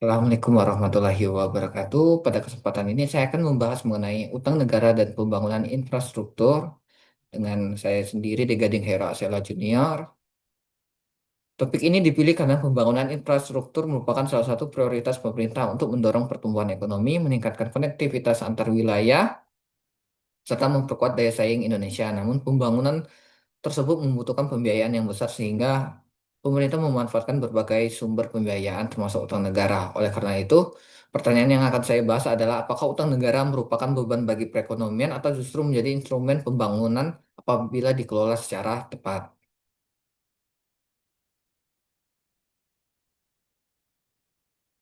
Assalamualaikum warahmatullahi wabarakatuh. Pada kesempatan ini saya akan membahas mengenai utang negara dan pembangunan infrastruktur dengan saya sendiri di Gading Hero Asela Junior. Topik ini dipilih karena pembangunan infrastruktur merupakan salah satu prioritas pemerintah untuk mendorong pertumbuhan ekonomi, meningkatkan konektivitas antar wilayah, serta memperkuat daya saing Indonesia. Namun pembangunan tersebut membutuhkan pembiayaan yang besar sehingga pemerintah memanfaatkan berbagai sumber pembiayaan termasuk utang negara. Oleh karena itu, pertanyaan yang akan saya bahas adalah apakah utang negara merupakan beban bagi perekonomian atau justru menjadi instrumen pembangunan apabila dikelola secara tepat.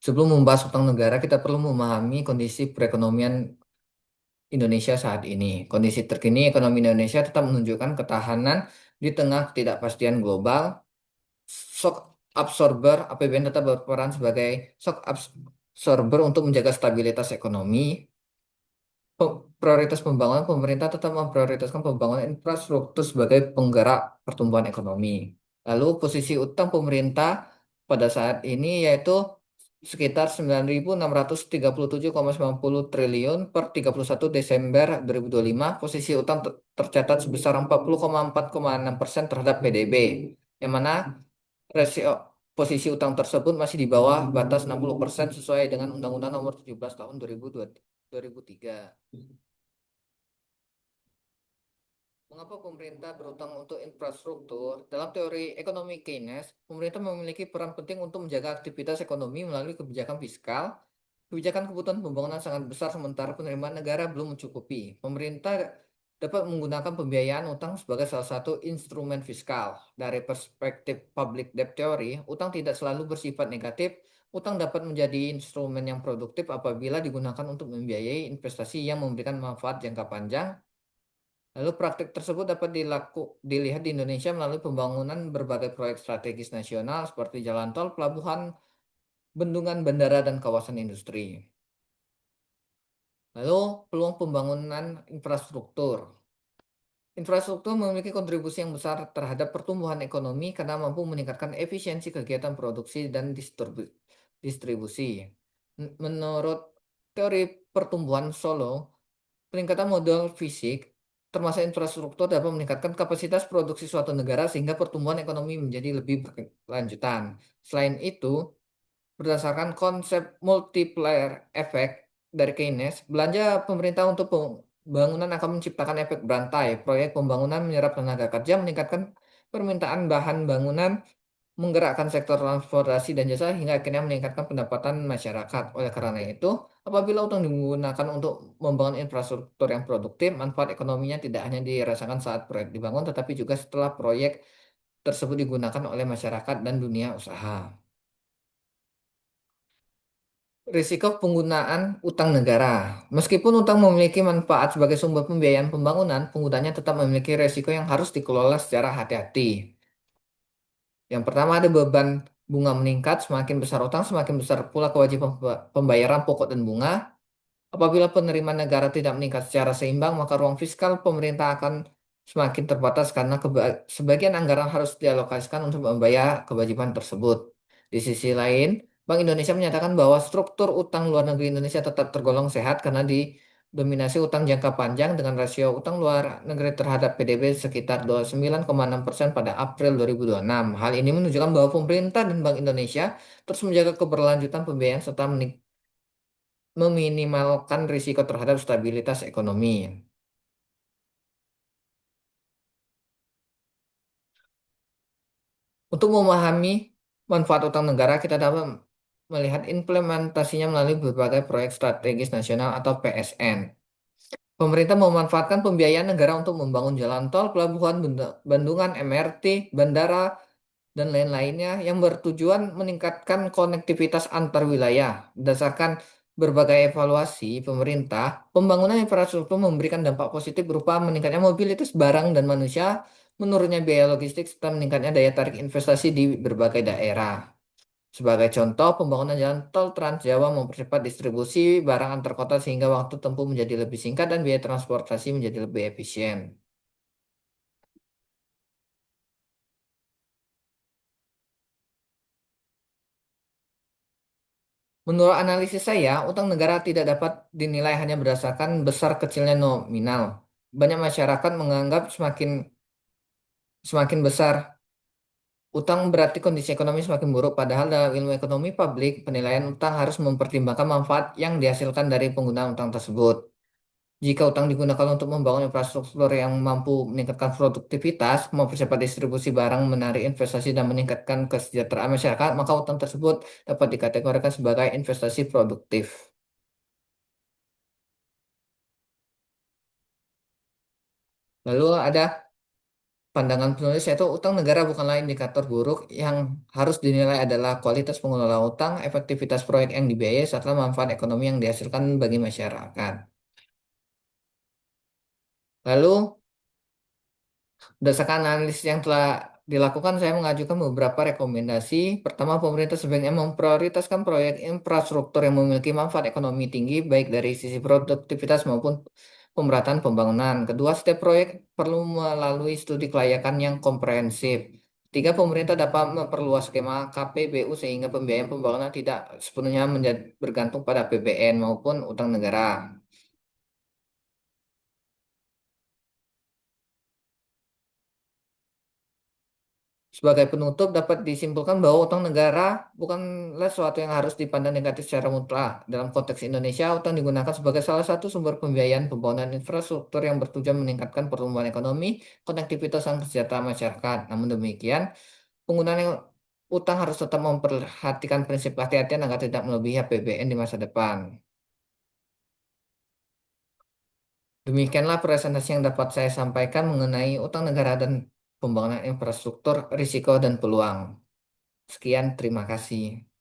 Sebelum membahas utang negara, kita perlu memahami kondisi perekonomian Indonesia saat ini. Kondisi terkini ekonomi Indonesia tetap menunjukkan ketahanan di tengah ketidakpastian global. Shock absorber APBN tetap berperan sebagai shock absorber untuk menjaga stabilitas ekonomi. Prioritas pembangunan pemerintah tetap memprioritaskan pembangunan infrastruktur sebagai penggerak pertumbuhan ekonomi. Lalu posisi utang pemerintah pada saat ini yaitu sekitar 9.637,90 triliun per 31 Desember 2025. Posisi utang tercatat sebesar 40,4,6% terhadap PDB, yang mana rasio posisi utang tersebut masih di bawah batas 60% sesuai dengan Undang-Undang Nomor 17 Tahun 2003. Mengapa pemerintah berutang untuk infrastruktur? Dalam teori ekonomi Keynes, pemerintah memiliki peran penting untuk menjaga aktivitas ekonomi melalui kebijakan fiskal. Kebijakan kebutuhan pembangunan sangat besar sementara penerimaan negara belum mencukupi. Pemerintah dapat menggunakan pembiayaan utang sebagai salah satu instrumen fiskal. Dari perspektif public debt theory, utang tidak selalu bersifat negatif. Utang dapat menjadi instrumen yang produktif apabila digunakan untuk membiayai investasi yang memberikan manfaat jangka panjang. Lalu praktik tersebut dapat dilihat di Indonesia melalui pembangunan berbagai proyek strategis nasional seperti jalan tol, pelabuhan, bendungan, bandara, dan kawasan industri. Lalu peluang pembangunan infrastruktur. Infrastruktur memiliki kontribusi yang besar terhadap pertumbuhan ekonomi karena mampu meningkatkan efisiensi kegiatan produksi dan distribusi. Menurut teori pertumbuhan Solo, peningkatan modal fisik, termasuk infrastruktur, dapat meningkatkan kapasitas produksi suatu negara sehingga pertumbuhan ekonomi menjadi lebih berkelanjutan. Selain itu, berdasarkan konsep multiplier effect dari Keynes, belanja pemerintah untuk pembangunan akan menciptakan efek berantai. Proyek pembangunan menyerap tenaga kerja, meningkatkan permintaan bahan bangunan, menggerakkan sektor transportasi dan jasa hingga akhirnya meningkatkan pendapatan masyarakat. Oleh karena itu, apabila utang digunakan untuk membangun infrastruktur yang produktif, manfaat ekonominya tidak hanya dirasakan saat proyek dibangun, tetapi juga setelah proyek tersebut digunakan oleh masyarakat dan dunia usaha. Risiko penggunaan utang negara. Meskipun utang memiliki manfaat sebagai sumber pembiayaan pembangunan, penggunanya tetap memiliki risiko yang harus dikelola secara hati-hati. Yang pertama ada beban bunga meningkat, semakin besar utang, semakin besar pula kewajiban pembayaran pokok dan bunga. Apabila penerimaan negara tidak meningkat secara seimbang, maka ruang fiskal pemerintah akan semakin terbatas karena sebagian anggaran harus dialokasikan untuk membayar kewajiban tersebut. Di sisi lain, Bank Indonesia menyatakan bahwa struktur utang luar negeri Indonesia tetap tergolong sehat karena didominasi utang jangka panjang dengan rasio utang luar negeri terhadap PDB sekitar 29,6% pada April 2026. Hal ini menunjukkan bahwa pemerintah dan Bank Indonesia terus menjaga keberlanjutan pembiayaan serta meminimalkan risiko terhadap stabilitas ekonomi. Untuk memahami manfaat utang negara, kita dapat melihat implementasinya melalui berbagai proyek strategis nasional atau PSN. Pemerintah memanfaatkan pembiayaan negara untuk membangun jalan tol, pelabuhan, bendungan, MRT, bandara, dan lain-lainnya yang bertujuan meningkatkan konektivitas antar wilayah. Berdasarkan berbagai evaluasi pemerintah, pembangunan infrastruktur memberikan dampak positif berupa meningkatnya mobilitas barang dan manusia, menurunnya biaya logistik, serta meningkatnya daya tarik investasi di berbagai daerah. Sebagai contoh, pembangunan jalan tol Trans Jawa mempercepat distribusi barang antar kota sehingga waktu tempuh menjadi lebih singkat dan biaya transportasi menjadi lebih efisien. Menurut analisis saya, utang negara tidak dapat dinilai hanya berdasarkan besar kecilnya nominal. Banyak masyarakat menganggap semakin semakin besar utang berarti kondisi ekonomi semakin buruk, padahal dalam ilmu ekonomi publik, penilaian utang harus mempertimbangkan manfaat yang dihasilkan dari penggunaan utang tersebut. Jika utang digunakan untuk membangun infrastruktur yang mampu meningkatkan produktivitas, mempercepat distribusi barang, menarik investasi, dan meningkatkan kesejahteraan masyarakat, maka utang tersebut dapat dikategorikan sebagai investasi produktif. Lalu ada pandangan penulis yaitu utang negara bukanlah indikator buruk, yang harus dinilai adalah kualitas pengelolaan utang, efektivitas proyek yang dibiayai, serta manfaat ekonomi yang dihasilkan bagi masyarakat. Lalu, berdasarkan analisis yang telah dilakukan, saya mengajukan beberapa rekomendasi. Pertama, pemerintah sebaiknya memprioritaskan proyek infrastruktur yang memiliki manfaat ekonomi tinggi, baik dari sisi produktivitas maupun pemerataan pembangunan. Kedua, setiap proyek perlu melalui studi kelayakan yang komprehensif. Tiga, pemerintah dapat memperluas skema KPBU sehingga pembiayaan pembangunan tidak sepenuhnya bergantung pada APBN maupun utang negara. Sebagai penutup, dapat disimpulkan bahwa utang negara bukanlah sesuatu yang harus dipandang negatif secara mutlak. Dalam konteks Indonesia, utang digunakan sebagai salah satu sumber pembiayaan pembangunan infrastruktur yang bertujuan meningkatkan pertumbuhan ekonomi, konektivitas, dan kesejahteraan masyarakat. Namun demikian, penggunaan utang harus tetap memperhatikan prinsip kehati-hatian agar tidak melebihi APBN di masa depan. Demikianlah presentasi yang dapat saya sampaikan mengenai utang negara dan pembangunan infrastruktur, risiko dan peluang. Sekian, terima kasih.